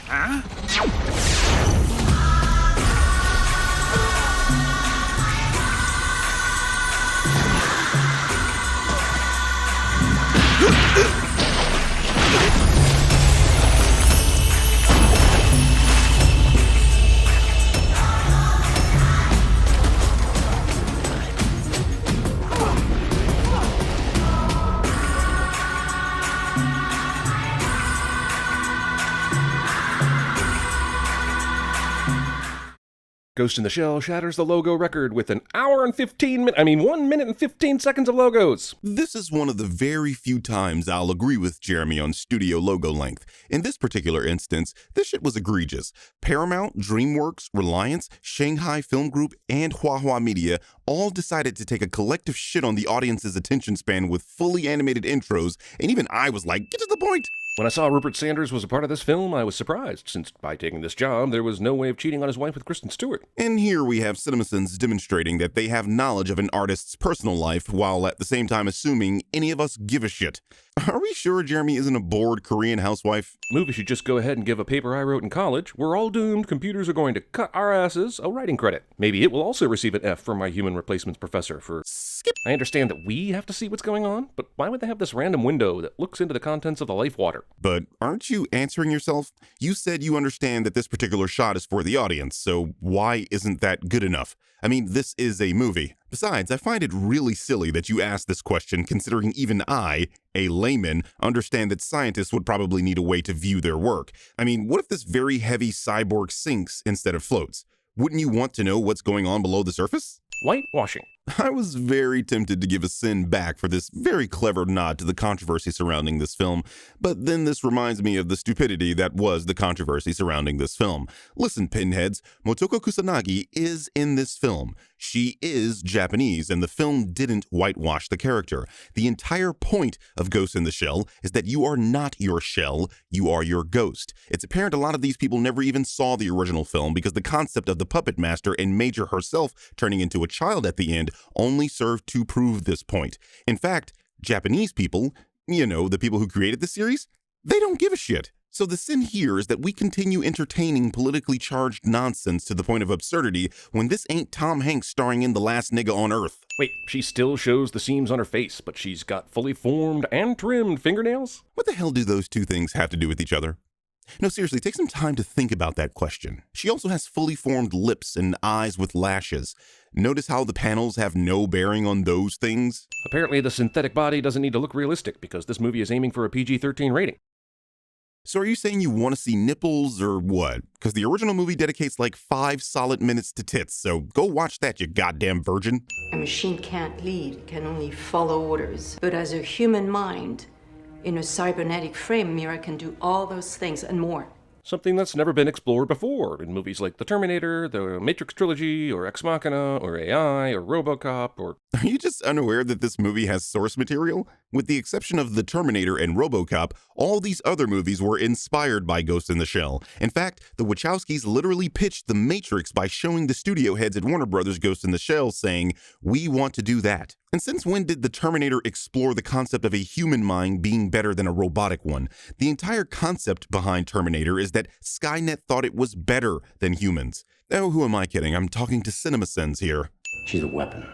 Huh? Ghost in the Shell shatters the logo record with an hour and 1 minute and 15 seconds of logos. This is one of the very few times I'll agree with Jeremy on studio logo length. In this particular instance, this shit was egregious. Paramount, DreamWorks, Reliance, Shanghai Film Group, and Huahua Media all decided to take a collective shit on the audience's attention span with fully animated intros, and even I was like, get to the point! When I saw Rupert Sanders was a part of this film, I was surprised, since by taking this job, there was no way of cheating on his wife with Kristen Stewart. And here we have CinemaSins demonstrating that they have knowledge of an artist's personal life, while at the same time assuming any of us give a shit. Are we sure Jeremy isn't a bored Korean housewife? Movie should just go ahead and give a paper I wrote in college. We're all doomed. Computers are going to cut our asses a writing credit. Maybe it will also receive an F from my human replacements professor for skip. I understand that we have to see what's going on, but why would they have this random window that looks into the contents of the life water? But aren't you answering yourself? You said you understand that this particular shot is for the audience, so why isn't that good enough? I mean, this is a movie. Besides, I find it really silly that you asked this question, considering even I, a layman, understand that scientists would probably need a way to view their work. I mean, what if this very heavy cyborg sinks instead of floats? Wouldn't you want to know what's going on below the surface? Whitewashing. I was very tempted to give a sin back for this very clever nod to the controversy surrounding this film, but then this reminds me of the stupidity that was the controversy surrounding this film. Listen, pinheads, Motoko Kusanagi is in this film. She is Japanese, and the film didn't whitewash the character. The entire point of Ghost in the Shell is that you are not your shell, you are your ghost. It's apparent a lot of these people never even saw the original film because the concept of the puppet master and Major herself turning into a child at the end only served to prove this point. In fact, Japanese people, the people who created the series, they don't give a shit. So the sin here is that we continue entertaining politically charged nonsense to the point of absurdity when this ain't Tom Hanks starring in The Last Nigga on Earth. Wait, she still shows the seams on her face, but she's got fully formed and trimmed fingernails? What the hell do those two things have to do with each other? No, seriously, take some time to think about that question. She also has fully formed lips and eyes with lashes. Notice how the panels have no bearing on those things? Apparently the synthetic body doesn't need to look realistic because this movie is aiming for a PG-13 rating. So are you saying you want to see nipples or what? Because the original movie dedicates like 5 solid minutes to tits, so go watch that, you goddamn virgin. A machine can't lead, it can only follow orders. But as a human mind, in a cybernetic frame, Mira can do all those things and more. Something that's never been explored before in movies like The Terminator, The Matrix Trilogy, or Ex Machina, or AI, or RoboCop, or... Are you just unaware that this movie has source material? With the exception of The Terminator and RoboCop, all these other movies were inspired by Ghost in the Shell. In fact, the Wachowskis literally pitched The Matrix by showing the studio heads at Warner Brothers Ghost in the Shell saying, "We want to do that." And since when did The Terminator explore the concept of a human mind being better than a robotic one? The entire concept behind Terminator is that Skynet thought it was better than humans. Oh, who am I kidding? I'm talking to CinemaSins here. She's a weapon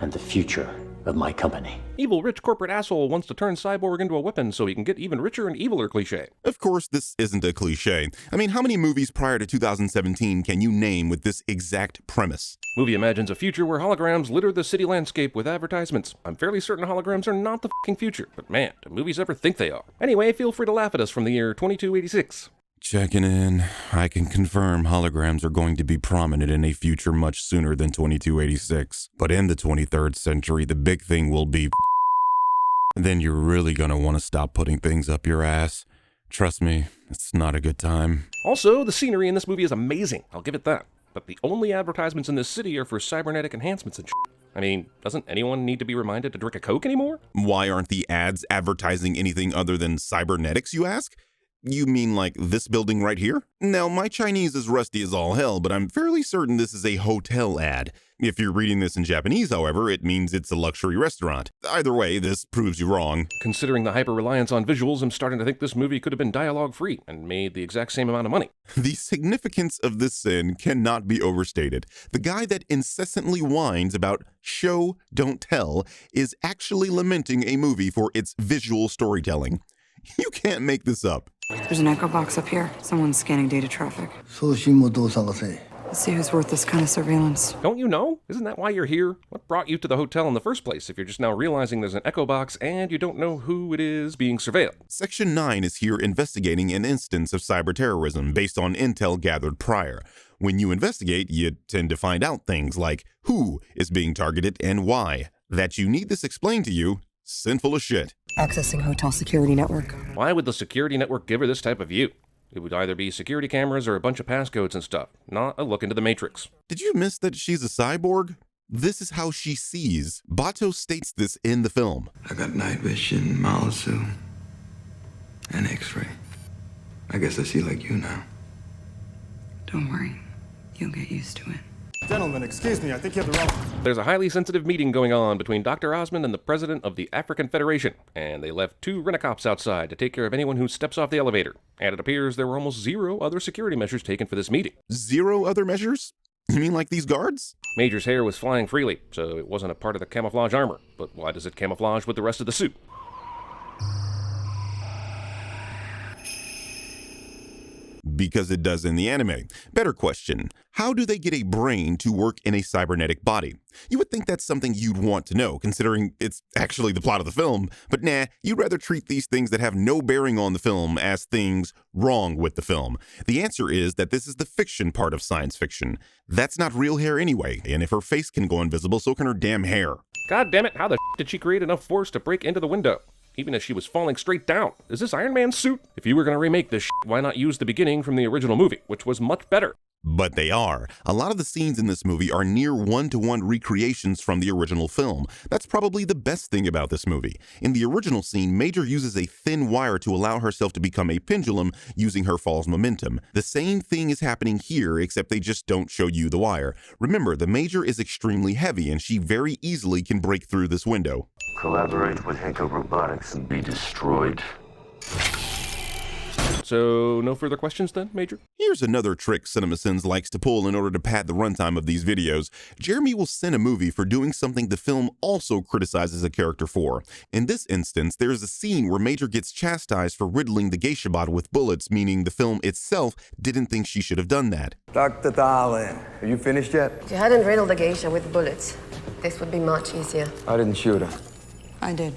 and the future of my company. Evil rich corporate asshole wants to turn Cyborg into a weapon so he can get even richer and eviler cliché. Of course, this isn't a cliché. I mean, how many movies prior to 2017 can you name with this exact premise? Movie imagines a future where holograms litter the city landscape with advertisements. I'm fairly certain holograms are not the fucking future, but man, do movies ever think they are? Anyway, feel free to laugh at us from the year 2286. Checking in. I can confirm holograms are going to be prominent in a future much sooner than 2286. But in the 23rd century, the big thing will be then you're really gonna want to stop putting things up your ass. Trust me, it's not a good time. Also, the scenery in this movie is amazing. I'll give it that. But the only advertisements in this city are for cybernetic enhancements and shit. I mean, doesn't anyone need to be reminded to drink a Coke anymore? Why aren't the ads advertising anything other than cybernetics, you ask? You mean like this building right here? Now, my Chinese is rusty as all hell, but I'm fairly certain this is a hotel ad. If you're reading this in Japanese, however, it means it's a luxury restaurant. Either way, this proves you wrong. Considering the hyper-reliance on visuals, I'm starting to think this movie could have been dialogue-free and made the exact same amount of money. The significance of this sin cannot be overstated. The guy that incessantly whines about show, don't tell, is actually lamenting a movie for its visual storytelling. You can't make this up. There's an echo box up here. Someone's scanning data traffic. 送信もどう探せ。 Let's see who's worth this kind of surveillance. Don't you know? Isn't that why you're here? What brought you to the hotel in the first place if you're just now realizing there's an echo box and you don't know who it is being surveilled? Section 9 is here investigating an instance of cyber terrorism based on intel gathered prior. When you investigate, you tend to find out things like who is being targeted and why. That you need this explained to you, sinful as shit. Accessing hotel security network. Why would the security network give her this type of view? It would either be security cameras or a bunch of passcodes and stuff, not a look into the Matrix. Did you miss that she's a cyborg? This is how she sees. Bato states this in the film. I got night vision, Malisu, and X-ray. I guess I see like you now. Don't worry. You'll get used to it. Gentlemen, excuse me, I think you have the wrong... There's a highly sensitive meeting going on between Dr. Osmond and the president of the African Federation, and they left 2 rent-a-cops outside to take care of anyone who steps off the elevator. And it appears there were almost 0 other security measures taken for this meeting. 0 other measures? You mean like these guards? Major's hair was flying freely, so it wasn't a part of the camouflage armor. But why does it camouflage with the rest of the suit? Because it does in the anime. Better question, how do they get a brain to work in a cybernetic body? You would think that's something you'd want to know, considering it's actually the plot of the film, but nah, you'd rather treat these things that have no bearing on the film as things wrong with the film. The answer is that this is the fiction part of science fiction. That's not real hair anyway, and if her face can go invisible, so can her damn hair. God damn it, how the did she create enough force to break into the window? Even as she was falling straight down. Is this Iron Man's suit? If you were going to remake this why not use the beginning from the original movie, which was much better? But they are. A lot of the scenes in this movie are near one-to-one recreations from the original film. That's probably the best thing about this movie. In the original scene, Major uses a thin wire to allow herself to become a pendulum using her fall's momentum. The same thing is happening here, except they just don't show you the wire. Remember, the Major is extremely heavy, and she very easily can break through this window. Collaborate with Henko Robotics and be destroyed. So, no further questions then, Major? Here's another trick CinemaSins likes to pull in order to pad the runtime of these videos. Jeremy will sin a movie for doing something the film also criticizes a character for. In this instance, there is a scene where Major gets chastised for riddling the geisha bot with bullets, meaning the film itself didn't think she should have done that. Dr. Darling, are you finished yet? If you hadn't riddled the geisha with bullets, this would be much easier. I didn't shoot her. I did.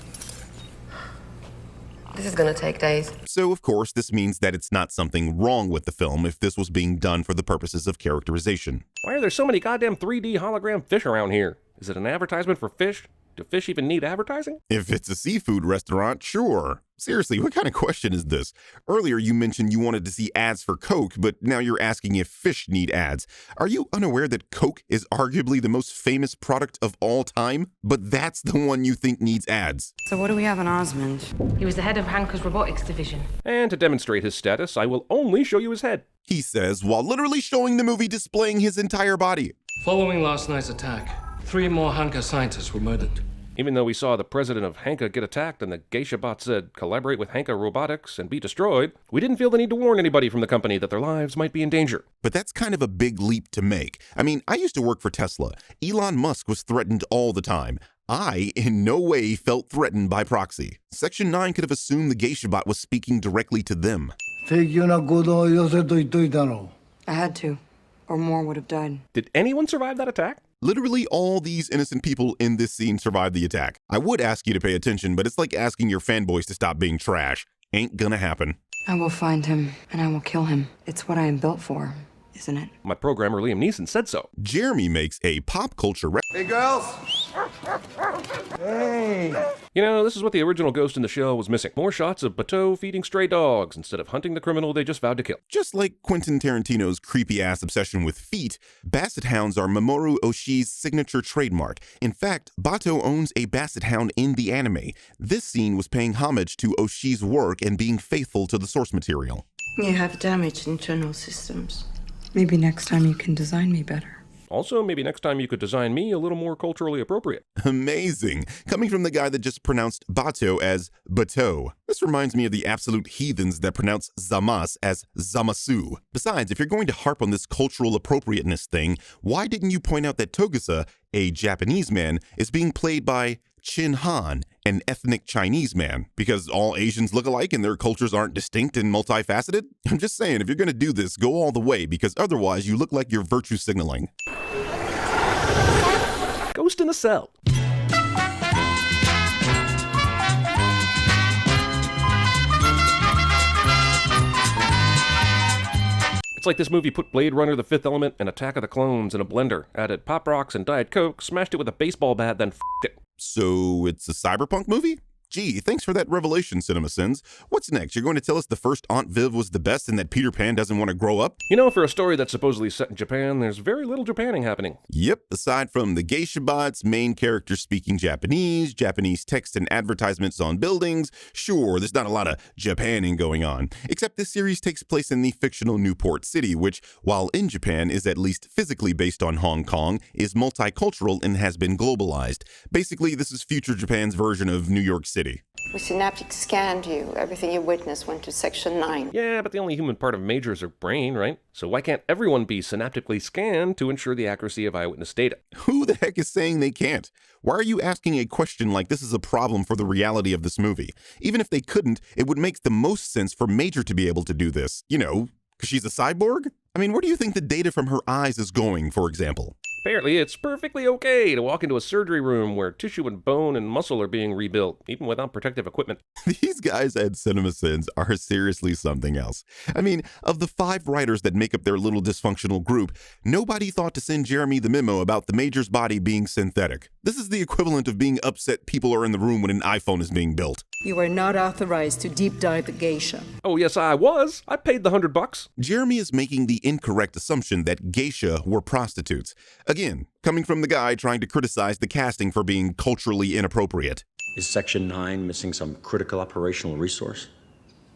This is gonna take days. So, of course, this means that it's not something wrong with the film if this was being done for the purposes of characterization. Why are there so many goddamn 3D hologram fish around here? Is it an advertisement for fish? Do fish even need advertising? If it's a seafood restaurant, sure. Seriously, what kind of question is this? Earlier you mentioned you wanted to see ads for Coke, but now you're asking if fish need ads. Are you unaware that Coke is arguably the most famous product of all time? But that's the one you think needs ads. So what do we have in Osmond? He was the head of Hanker's robotics division. And to demonstrate his status, I will only show you his head. He says, while literally showing the movie displaying his entire body. Following last night's attack, 3 more Hanker scientists were murdered. Even though we saw the president of Hanka get attacked and the geisha bot said, collaborate with Hanka Robotics and be destroyed, we didn't feel the need to warn anybody from the company that their lives might be in danger. But that's kind of a big leap to make. I mean, I used to work for Tesla. Elon Musk was threatened all the time. I, in no way, felt threatened by proxy. Section 9 could have assumed the geisha bot was speaking directly to them. I had to, or more would have died. Did anyone survive that attack? Literally all these innocent people in this scene survived the attack. I would ask you to pay attention, but it's like asking your fanboys to stop being trash. Ain't gonna happen. I will find him, and I will kill him. It's what I am built for, isn't it? My programmer Liam Neeson said so. Jeremy makes a pop culture Hey, girls! Hey! You know, this is what the original Ghost in the Shell was missing. More shots of Bateau feeding stray dogs instead of hunting the criminal they just vowed to kill. Just like Quentin Tarantino's creepy-ass obsession with feet, Basset Hounds are Mamoru Oshii's signature trademark. In fact, Bateau owns a Basset Hound in the anime. This scene was paying homage to Oshii's work and being faithful to the source material. You have damaged internal systems. Maybe next time you can design me better. Also, maybe next time you could design me a little more culturally appropriate. Amazing. Coming from the guy that just pronounced Bateau as Bateau. This reminds me of the absolute heathens that pronounce Zamas as Zamasu. Besides, if you're going to harp on this cultural appropriateness thing, why didn't you point out that Togusa, a Japanese man, is being played by Chin Han, an ethnic Chinese man, because all Asians look alike and their cultures aren't distinct and multifaceted? I'm just saying, if you're going to do this, go all the way, because otherwise you look like you're virtue signaling. Ghost in the Cell. It's like this movie put Blade Runner, The Fifth Element, and Attack of the Clones in a blender, added Pop Rocks and Diet Coke, smashed it with a baseball bat, then f***ed it. So it's a cyberpunk movie? Gee, thanks for that revelation, CinemaSins. What's next? You're going to tell us the first Aunt Viv was the best and that Peter Pan doesn't want to grow up? You know, for a story that's supposedly set in Japan, there's very little Japanning happening. Yep, aside from the geisha bots, main characters speaking Japanese, Japanese text and advertisements on buildings, sure, there's not a lot of Japanning going on. Except this series takes place in the fictional Newport City, which, while in Japan is at least physically based on Hong Kong, is multicultural and has been globalized. Basically, this is future Japan's version of New York City. We synaptic scanned you. Everything you witnessed went to section 9. Yeah, but the only human part of Major is her brain, right? So why can't everyone be synaptically scanned to ensure the accuracy of eyewitness data? Who the heck is saying they can't? Why are you asking a question like this is a problem for the reality of this movie? Even if they couldn't, it would make the most sense for Major to be able to do this. You know, because she's a cyborg? I mean, where do you think the data from her eyes is going, for example? Apparently, it's perfectly okay to walk into a surgery room where tissue and bone and muscle are being rebuilt, even without protective equipment. These guys at CinemaSins are seriously something else. I mean, of the 5 writers that make up their little dysfunctional group, nobody thought to send Jeremy the memo about the Major's body being synthetic. This is the equivalent of being upset people are in the room when an iPhone is being built. You are not authorized to deep dive the geisha. Oh, yes, I was. I paid the $100. Jeremy is making the incorrect assumption that geisha were prostitutes. Again, coming from the guy trying to criticize the casting for being culturally inappropriate. Is Section 9 missing some critical operational resource?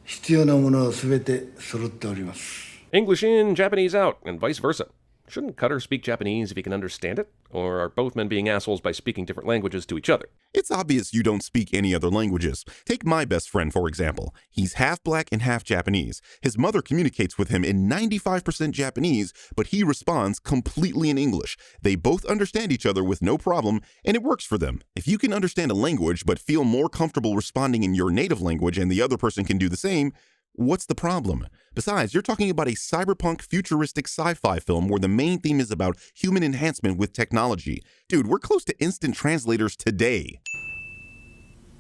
必要なものはすべて揃っております。 English in, Japanese out, and vice versa. Shouldn't Cutter speak Japanese if he can understand it? Or are both men being assholes by speaking different languages to each other? It's obvious you don't speak any other languages. Take my best friend, for example. He's half black and half Japanese. His mother communicates with him in 95% Japanese, but he responds completely in English. They both understand each other with no problem, and it works for them. If you can understand a language but feel more comfortable responding in your native language and the other person can do the same, what's the problem? Besides, you're talking about a cyberpunk futuristic sci-fi film where the main theme is about human enhancement with technology. Dude, we're close to instant translators today.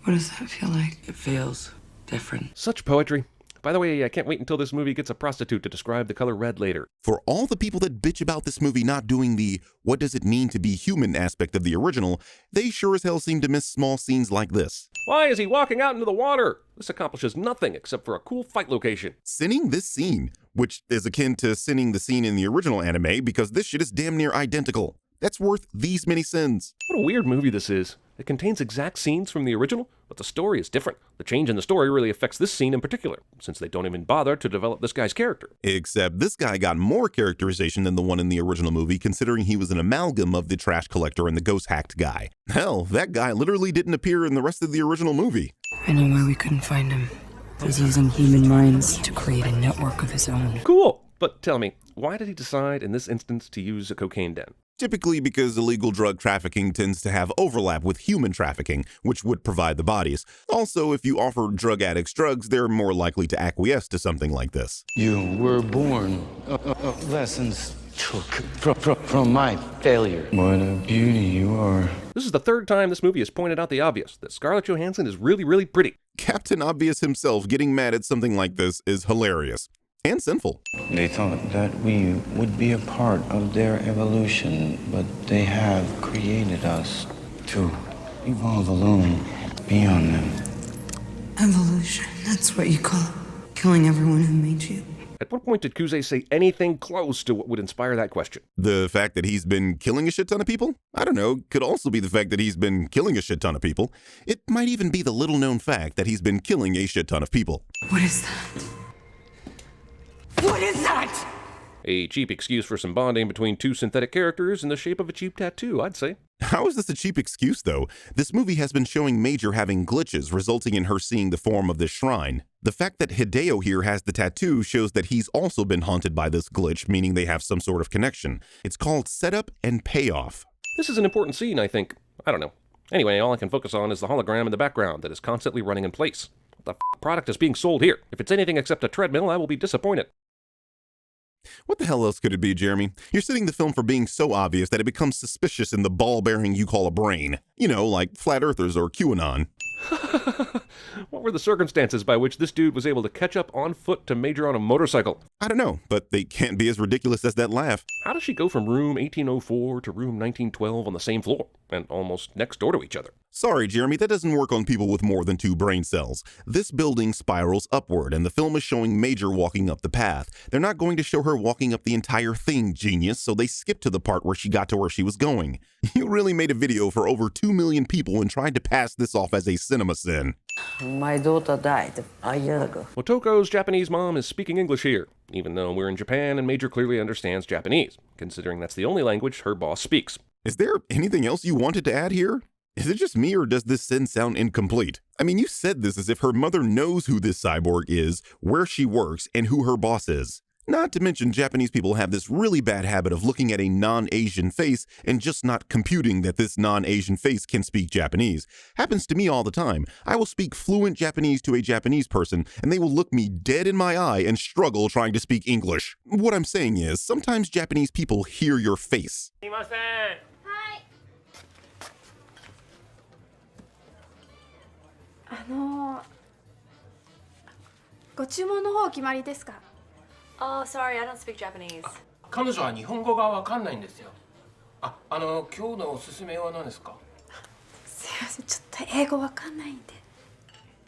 What does that feel like? It feels different. Such poetry. By the way, I can't wait until this movie gets a prostitute to describe the color red later. For all the people that bitch about this movie not doing the what does it mean to be human aspect of the original, they sure as hell seem to miss small scenes like this. Why is he walking out into the water? This accomplishes nothing except for a cool fight location. Sinning this scene, which is akin to sinning the scene in the original anime because this shit is damn near identical. That's worth these many sins. What a weird movie this is. It contains exact scenes from the original, but the story is different. The change in the story really affects this scene in particular, since they don't even bother to develop this guy's character. Except this guy got more characterization than the one in the original movie, considering he was an amalgam of the trash collector and the ghost hacked guy. Hell, that guy literally didn't appear in the rest of the original movie. I know why we couldn't find him. He's using human minds to create a network of his own. Cool! But tell me, why did he decide in this instance to use a cocaine den? Typically because illegal drug trafficking tends to have overlap with human trafficking, which would provide the bodies. Also, if you offer drug addicts drugs, they're more likely to acquiesce to something like this. You were born. Lessons took from my failure. What a beauty you are. This is the third time this movie has pointed out the obvious, that Scarlett Johansson is really, really pretty. Captain Obvious himself getting mad at something like this is hilarious. And sinful. They thought that we would be a part of their evolution, but they have created us to evolve alone be on them. Evolution, that's what you call it. Killing everyone who made you. At what point did Kuze say anything close to what would inspire that question? The fact that he's been killing a shit ton of people? I don't know, could also be the fact that he's been killing a shit ton of people. It might even be the little known fact that he's been killing a shit ton of people. What is that? What is that? A cheap excuse for some bonding between two synthetic characters in the shape of a cheap tattoo, I'd say. How is this a cheap excuse, though? This movie has been showing Major having glitches, resulting in her seeing the form of this shrine. The fact that Hideo here has the tattoo shows that he's also been haunted by this glitch, meaning they have some sort of connection. It's called setup and payoff. This is an important scene, I think. I don't know. Anyway, all I can focus on is the hologram in the background that is constantly running in place. What the product is being sold here? If it's anything except a treadmill, I will be disappointed. What the hell else could it be, Jeremy? You're sitting the film for being so obvious that it becomes suspicious in the ball-bearing you call a brain. You know, like flat earthers or QAnon. What were the circumstances by which this dude was able to catch up on foot to Major on a motorcycle? I don't know, but they can't be as ridiculous as that laugh. How does she go from room 1804 to room 1912 on the same floor, and almost next door to each other? Sorry, Jeremy, that doesn't work on people with more than 2 brain cells. This building spirals upward, and the film is showing Major walking up the path. They're not going to show her walking up the entire thing, genius, so they skipped to the part where she got to where she was going. You really made a video for over 2 million people and tried to pass this off as a CinemaSin. My daughter died a year ago. Motoko's Japanese mom is speaking English here, even though we're in Japan and Major clearly understands Japanese, considering that's the only language her boss speaks. Is there anything else you wanted to add here? Is it just me, or does this sin sound incomplete? I mean, you said this as if her mother knows who this cyborg is, where she works, and who her boss is. Not to mention, Japanese people have this really bad habit of looking at a non-Asian face and just not computing that this non-Asian face can speak Japanese. Happens to me all the time. I will speak fluent Japanese to a Japanese person, and they will look me dead in my eye and struggle trying to speak English. What I'm saying is, sometimes Japanese people hear your face. CinemaSins! ご注文の方決まりですか? Oh, sorry, I don't speak Japanese. 彼女は日本語がわかんないんですよ。今日のおすすめは何ですか? すいません、ちょっと英語わかんないんで。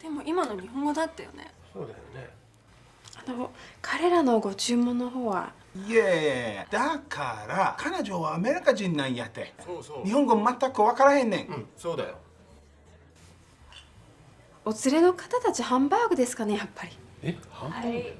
でも今の日本語だったよね。そうだよね。彼らのご注文の方は。いやだから彼女はアメリカ人なんやって。そうそう。日本語全くわからへんねん。うん、そうだよ。お連れの方たちハンバーグですかね、やっぱり。ハンバーグ？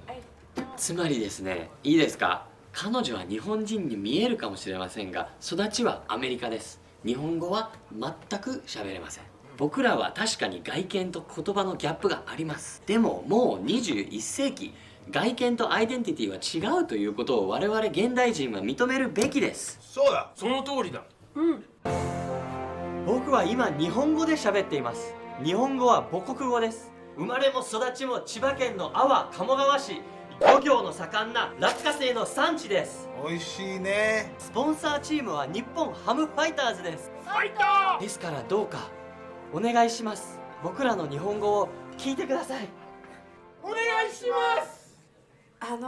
つまりですね、いいですか？彼女は日本人に見えるかもしれませんが、育ちはアメリカです。日本語は全く喋れません。僕らは確かに外見と言葉のギャップがあります。でももう21世紀、外見とアイデンティティは違うということを我々現代人は認めるべきです。そうだ、その通りだ。うん。僕は今日本語で喋っています。日本語は母国語です。生まれも育ちも千葉県の安房鴨川市。漁業の盛んな落花生の産地です。美味しいね。スポンサーチームは日本ハムファイターズです。ファイト！ですからどうかお願いします。僕らの日本語を聞いてください。お願いします。お飲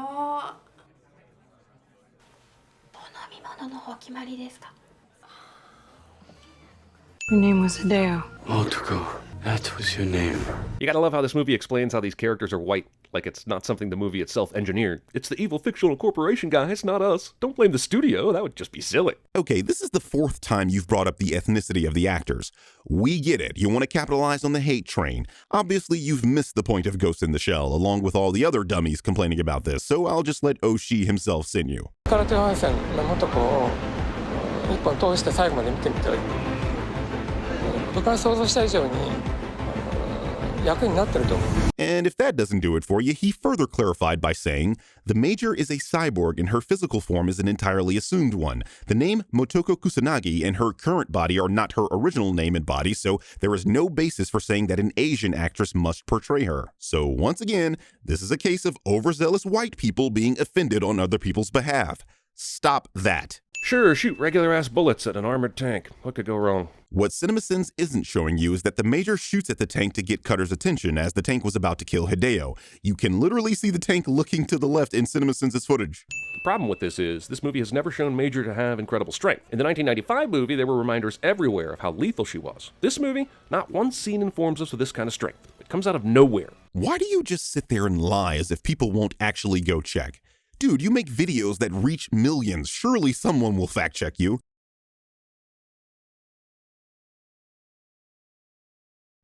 み物の方決まりですか? Your name was Hideo. Motoko, that was your name. You gotta love how this movie explains how these characters are white. Like it's not something the movie itself engineered. It's the evil fictional corporation, guys, not us. Don't blame the studio, that would just be silly. Okay, this is the 4th time you've brought up the ethnicity of the actors. We get it, you want to capitalize on the hate train. Obviously, you've missed the point of Ghost in the Shell, along with all the other dummies complaining about this, so I'll just let Oshii himself send you. 空手配線の元子を一本通して最後まで見てみたい。僕が想像した以上に And if that doesn't do it for you, he further clarified by saying, the Major is a cyborg and her physical form is an entirely assumed one. The name Motoko Kusanagi and her current body are not her original name and body, so there is no basis for saying that an Asian actress must portray her. So once again, this is a case of overzealous white people being offended on other people's behalf. Stop that. Sure, shoot regular-ass bullets at an armored tank. What could go wrong? What CinemaSins isn't showing you is that the Major shoots at the tank to get Cutter's attention as the tank was about to kill Hideo. You can literally see the tank looking to the left in CinemaSins' footage. The problem with this is, this movie has never shown Major to have incredible strength. In the 1995 movie, there were reminders everywhere of how lethal she was. This movie, not one scene informs us of this kind of strength. It comes out of nowhere. Why do you just sit there and lie as if people won't actually go check? Dude, you make videos that reach millions. Surely someone will fact check you.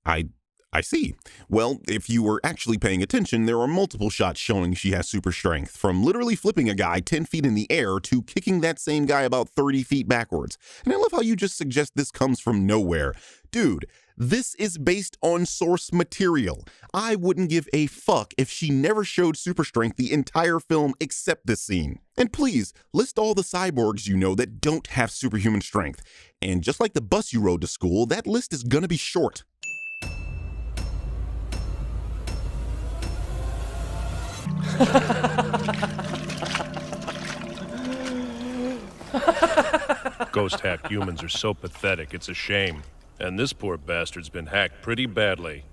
I see. Well, if you were actually paying attention, there are multiple shots showing she has super strength, from literally flipping a guy 10 feet in the air to kicking that same guy about 30 feet backwards. And I love how you just suggest this comes from nowhere. Dude, this is based on source material. I wouldn't give a fuck if she never showed super strength the entire film except this scene. And please, list all the cyborgs you know that don't have superhuman strength. And just like the bus you rode to school, that list is gonna be short. Ghost-hacked humans are so pathetic, it's a shame. And this poor bastard's been hacked pretty badly.